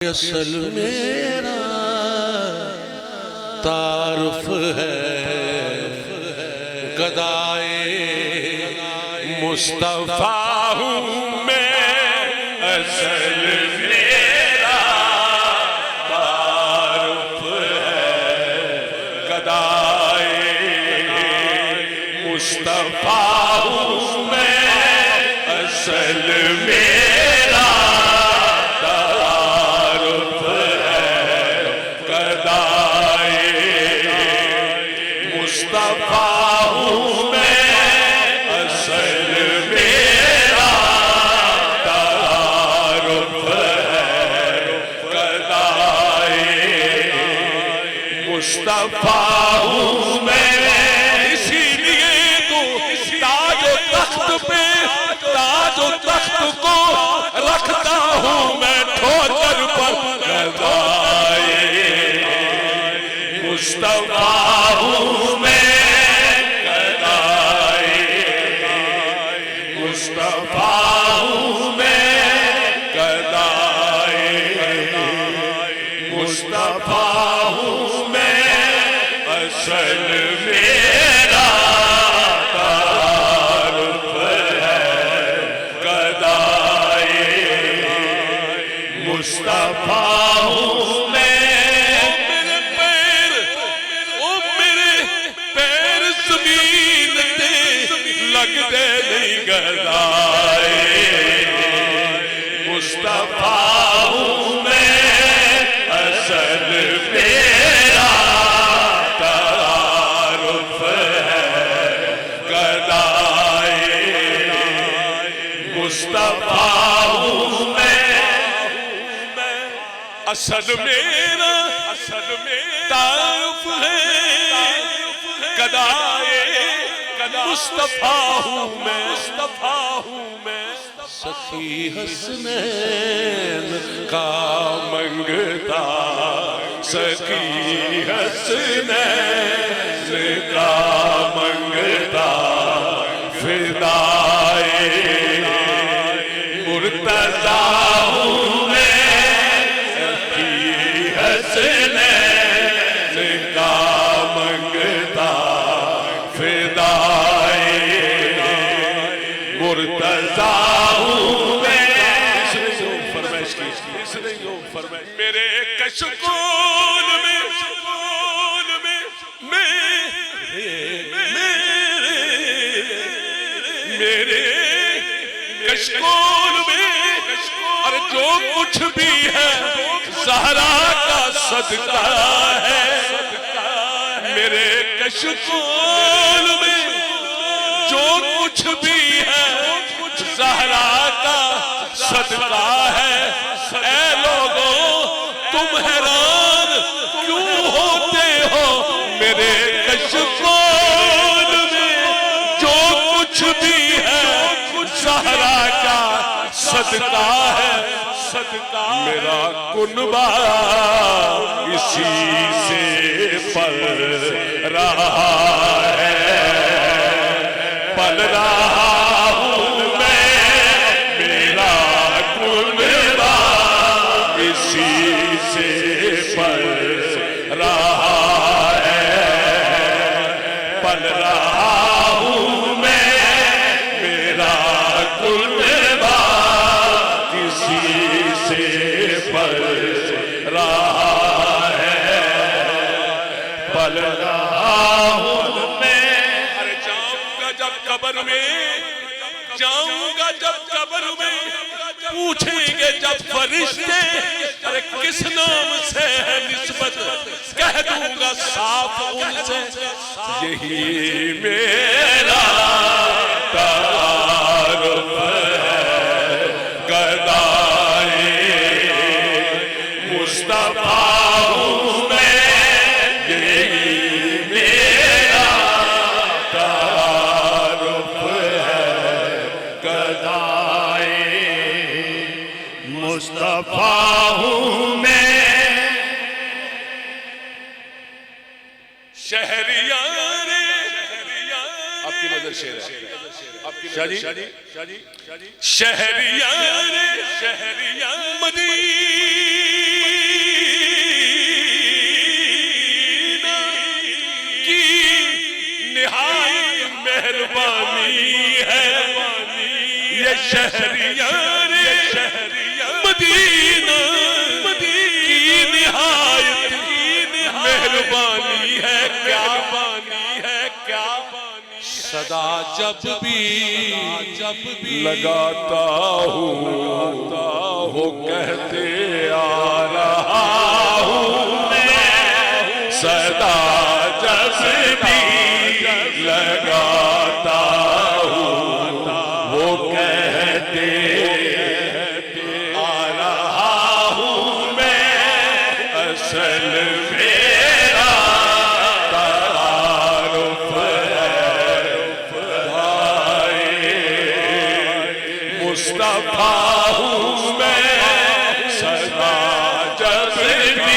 اصل میرا تعارف ہے گدائے مصطفیٰ ہوں میں اصل میرا تعارف ہے گدائے مصطفیٰ ہوں میں اصل میرا مصطفیٰ ہوں میں، اسی لیے تو تاج و تخت پہ تاج و تخت کو رکھتا ہوں میں ٹھوکر پر گدائے مصطفیٰ ہوں میں گدائے مصطفیٰ ہوں میں گدائے مصطفیٰ ہوں میں اصل میرا تعارف ہے گدائے مصطفیٰ ہوں میں، میرے پیر زمین تے لگ دے نہیں گدائے مصطفیٰ ہوں میں اصل میرا تعارف ہے گدائے مصطفیٰ ہوں میں اصل میرا تعارف ہے گدائے مصطفیٰ ہوں میں سخی حسنین کا منگتا سخی حسنین کا منگتا فدائے مرتضیٰ ہوں میں سخی حسنین کا منگتا فدائے مرتضیٰ ہوں میں، میرے کشکول میں میرے کشکول میں اور جو کچھ بھی ہے زہرا کا صدقہ ہے، میرے کشکول میں جو کچھ بھی ہے زہرا کا صدقہ ہے، اے لوگوں تم حیران کیوں ہوتے ہو میرے کشکول میں جو کچھ بھی ہے زہرا کا صدقہ ہے، میرا کنبہ اسی سے پل رہا ہے پل رہا ہوں میں، میرا کنبہ اسی سے پل رہا ہے پل رہا ہوں میں، میرا کنبہ اسی سے پل رہا ہے پل رہا ہوں میں، ارے جاؤں گا جب قبر میں جاؤں گا جب قبر میں پوچھیں گے جب فرشتے ارے کس نام سے ہے نسبت کہہ دوں گا صاف ان سے یہی میرا تعارف ہے گدائے مصطفیٰ ہوں میں، یہی میرا تعارف ہے گدائے مصطفیٰ ہوں میں، شہریان آپ کی نظر شہر ہے شہریان مدینہ شہریار مدینہ کی نہایت مہربانی ہے کیا صدا جب بھی لگاتا ہوں وہ کہتے آ رہا ہوں میں صدا جب بھی لگاتا ہوں وہ کہتے آ رہا ہوں میں اصل میرا تعارف مصطفیٰ ہوں میں صدا جب بھی